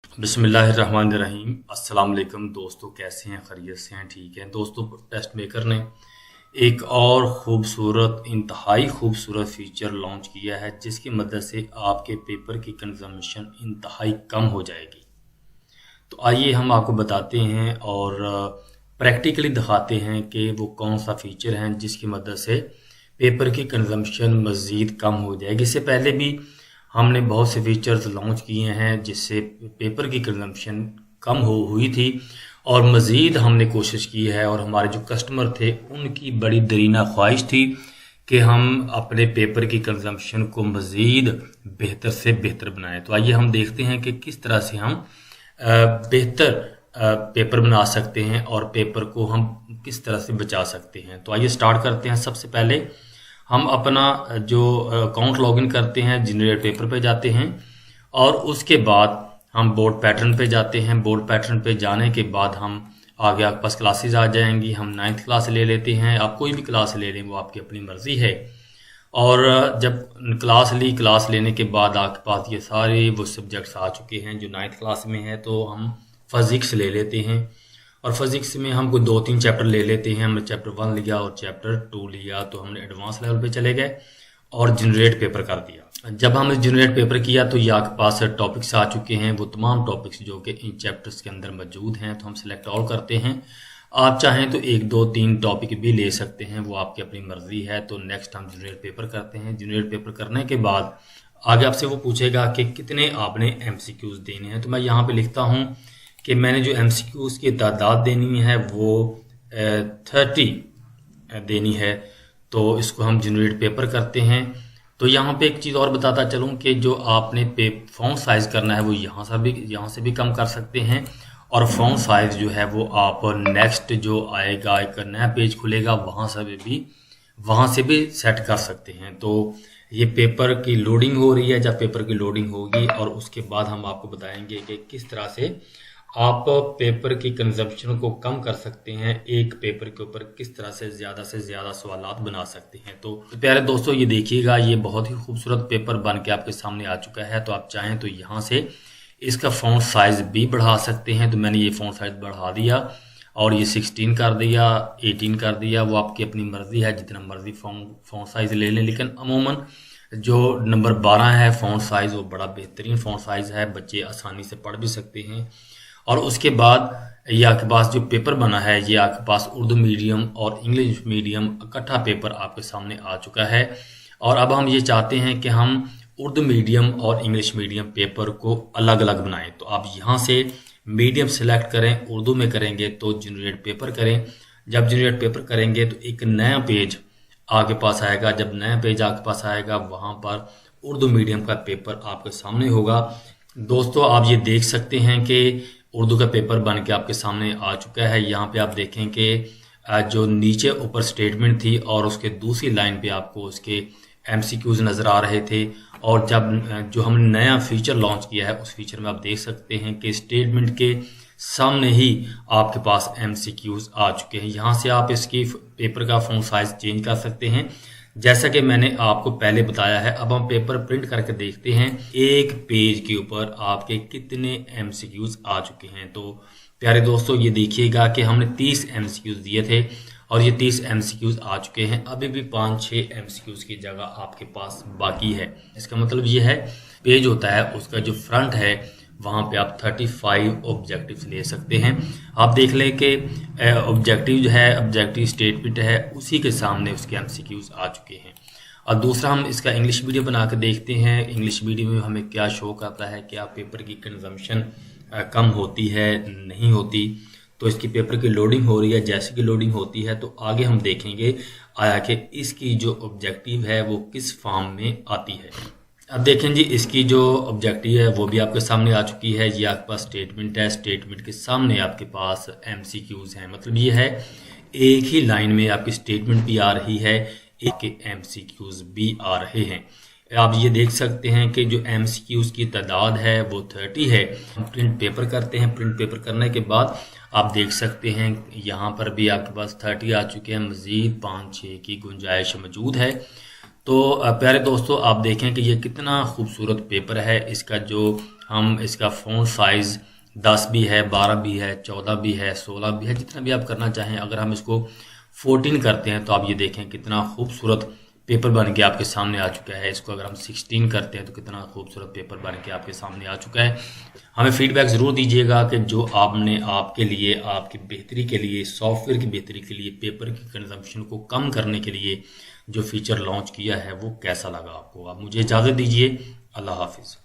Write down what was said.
बिस्मिल्लाहिर्रहमानिर्रहीम। अस्सलाम वालेकुम दोस्तों, कैसे हैं? खैरियत से हैं? ठीक है दोस्तों। टेस्ट मेकर ने एक और ख़ूबसूरत, इंतहाई ख़ूबसूरत फ़ीचर लॉन्च किया है जिसकी मदद से आपके पेपर की कंजम्पशन इंतहाई कम हो जाएगी। तो आइए हम आपको बताते हैं और प्रैक्टिकली दिखाते हैं कि वो कौन सा फ़ीचर है जिसकी मदद से पेपर की कंजम्पशन मज़ीद कम हो जाएगी। इससे पहले भी हमने बहुत से फीचर्स लॉन्च किए हैं जिससे पेपर की कंजम्पशन कम हुई थी और मज़ीद हमने कोशिश की है और हमारे जो कस्टमर थे उनकी बड़ी दरीना ख्वाहिश थी कि हम अपने पेपर की कंजम्पशन को मज़ीद बेहतर से बेहतर बनाएं। तो आइए हम देखते हैं कि किस तरह से हम बेहतर पेपर बना सकते हैं और पेपर को हम किस तरह से बचा सकते हैं। तो आइए स्टार्ट करते हैं। सबसे पहले हम अपना जो अकाउंट लॉगिन करते हैं, जनरेट पेपर पे जाते हैं और उसके बाद हम बोर्ड पैटर्न पे जाते हैं। बोर्ड पैटर्न पे जाने के बाद हम आगे आपके पास क्लासेस आ जाएंगी। हम 9th क्लास ले लेते हैं। आप कोई भी क्लास ले लें, वो आपकी अपनी मर्ज़ी है। और जब क्लास लेने के बाद आपके पास ये सारे वो सब्जेक्ट्स आ चुके हैं जो 9th क्लास में है, तो हम फिज़िक्स ले लेते हैं और फिज़िक्स में हम कोई 2-3 चैप्टर ले लेते हैं। हमने चैप्टर 1 लिया और चैप्टर 2 लिया, तो हमने एडवांस लेवल पे चले गए और जनरेट पेपर कर दिया। जब हमने जनरेट पेपर किया तो ये आपके पास टॉपिक्स आ चुके हैं, वो तमाम टॉपिक्स जो कि इन चैप्टर्स के अंदर मौजूद हैं। तो हम सिलेक्ट ऑल करते हैं। आप चाहें तो 1, 2, 3 टॉपिक भी ले सकते हैं, वो आपकी अपनी मर्जी है। तो नेक्स्ट हम जनरेट पेपर करते हैं। जनरेट पेपर करने के बाद आगे आपसे वो पूछेगा कि कितने आपने MCQs देने हैं। तो मैं यहाँ पे लिखता हूँ कि मैंने जो MCQs की तादाद देनी है वो 30 देनी है। तो इसको हम जनरेट पेपर करते हैं। तो यहाँ पे एक चीज़ और बताता चलूँ कि जो आपने फॉन्ट साइज़ करना है वो यहाँ से भी कम कर सकते हैं और फॉन्ट साइज़ जो है वो आप नेक्स्ट जो आएगा, एक नया पेज खुलेगा, वहाँ से भी सेट कर सकते हैं। तो ये पेपर की लोडिंग हो रही है। जब पेपर की लोडिंग होगी और उसके बाद हम आपको बताएंगे कि किस तरह से आप पेपर की कंजम्पशन को कम कर सकते हैं, एक पेपर के ऊपर किस तरह से ज़्यादा सवालात बना सकते हैं। तो प्यारे दोस्तों, ये देखिएगा, ये बहुत ही खूबसूरत पेपर बन के आपके सामने आ चुका है। तो आप चाहें तो यहाँ से इसका फ़ॉन्ट साइज़ भी बढ़ा सकते हैं। तो मैंने ये फ़ॉन्ट साइज़ बढ़ा दिया और ये 16 कर दिया, 18 कर दिया। वो आपकी अपनी मर्ज़ी है, जितना मर्ज़ी फ़ॉन्ट साइज़ ले लें। लेकिन अमूमन जो नंबर 12 है फ़ॉन्ट साइज़, वो बड़ा बेहतरीन फ़ॉन्ट साइज़ है, बच्चे आसानी से पढ़ भी सकते हैं। और उसके बाद ये आपके पास जो पेपर बना है, ये आपके पास उर्दू मीडियम और इंग्लिश मीडियम इकट्ठा पेपर आपके सामने आ चुका है। और अब हम ये चाहते हैं कि हम उर्दू मीडियम और इंग्लिश मीडियम पेपर को अलग अलग बनाएं। तो आप यहाँ से मीडियम सेलेक्ट करें, उर्दू में करेंगे तो जनरेट पेपर करें। जब जनरेट पेपर करेंगे तो एक नया पेज आपके पास आएगा। जब नया पेज आपके पास आएगा, वहाँ पर उर्दू मीडियम का पेपर आपके सामने होगा। दोस्तों, आप ये देख सकते हैं कि उर्दू का पेपर बन के आपके सामने आ चुका है। यहाँ पे आप देखें कि जो नीचे ऊपर स्टेटमेंट थी और उसके दूसरी लाइन पे आपको उसके MCQs नज़र आ रहे थे। और जब जो हमने नया फीचर लॉन्च किया है, उस फीचर में आप देख सकते हैं कि स्टेटमेंट के सामने ही आपके पास MCQs आ चुके हैं। यहाँ से आप इसकी पेपर का फ़ॉन्ट साइज़ चेंज कर सकते हैं, जैसा कि मैंने आपको पहले बताया है। अब हम पेपर प्रिंट करके देखते हैं एक पेज के ऊपर आपके कितने MCQs आ चुके हैं। तो प्यारे दोस्तों, ये देखिएगा कि हमने 30 MCQs दिए थे और ये 30 MCQs आ चुके हैं। अभी भी 5-6 MCQs की जगह आपके पास बाकी है। इसका मतलब ये है, पेज होता है उसका जो फ्रंट है, वहाँ पे आप 35 ऑब्जेक्टिव्स ले सकते हैं। आप देख लें कि ऑब्जेक्टिव जो है, ऑब्जेक्टिव स्टेटमेंट है, उसी के सामने उसके MCQs आ चुके हैं। और दूसरा, हम इसका इंग्लिश वीडियो बना के देखते हैं। इंग्लिश वीडियो में हमें क्या शो करता है, क्या पेपर की कंजम्पशन कम होती है, नहीं होती। तो इसकी पेपर की लोडिंग हो रही है। जैसे कि लोडिंग होती है तो आगे हम देखेंगे आया कि इसकी जो ऑब्जेक्टिव है वो किस फॉर्म में आती है। अब देखें जी, इसकी जो ऑब्जेक्टिव है वो भी आपके सामने आ चुकी है। ये आपके पास स्टेटमेंट है, स्टेटमेंट के सामने आपके पास MCQs हैं। मतलब ये है, एक ही लाइन में आपकी स्टेटमेंट भी आ रही है, एक के MCQs भी आ रहे हैं। आप ये देख सकते हैं कि जो MCQs की तादाद है वो 30 है। हम प्रिंट पेपर करते हैं। प्रिंट पेपर करने के बाद आप देख सकते हैं यहाँ पर भी आपके पास 30 आ चुके हैं। मज़ीद 5-6 की गुंजाइश मौजूद है। तो प्यारे दोस्तों, आप देखें कि ये कितना खूबसूरत पेपर है। इसका जो हम इसका फ़ॉन्ट साइज़ 10 भी है, 12 भी है, 14 भी है, 16 भी है, जितना भी आप करना चाहें। अगर हम इसको 14 करते हैं तो आप ये देखें कितना खूबसूरत पेपर बन के आपके सामने आ चुका है। इसको अगर हम 16 करते हैं तो कितना खूबसूरत पेपर बन के आपके सामने आ चुका है। हमें फीडबैक ज़रूर दीजिएगा कि जो आपने आपके लिए, आपकी बेहतरी के लिए, सॉफ्टवेयर की बेहतरी के लिए, पेपर की कंजम्पशन को कम करने के लिए जो फीचर लॉन्च किया है वो कैसा लगा आपको। आप मुझे इजाज़त दीजिए। अल्लाह हाफिज़।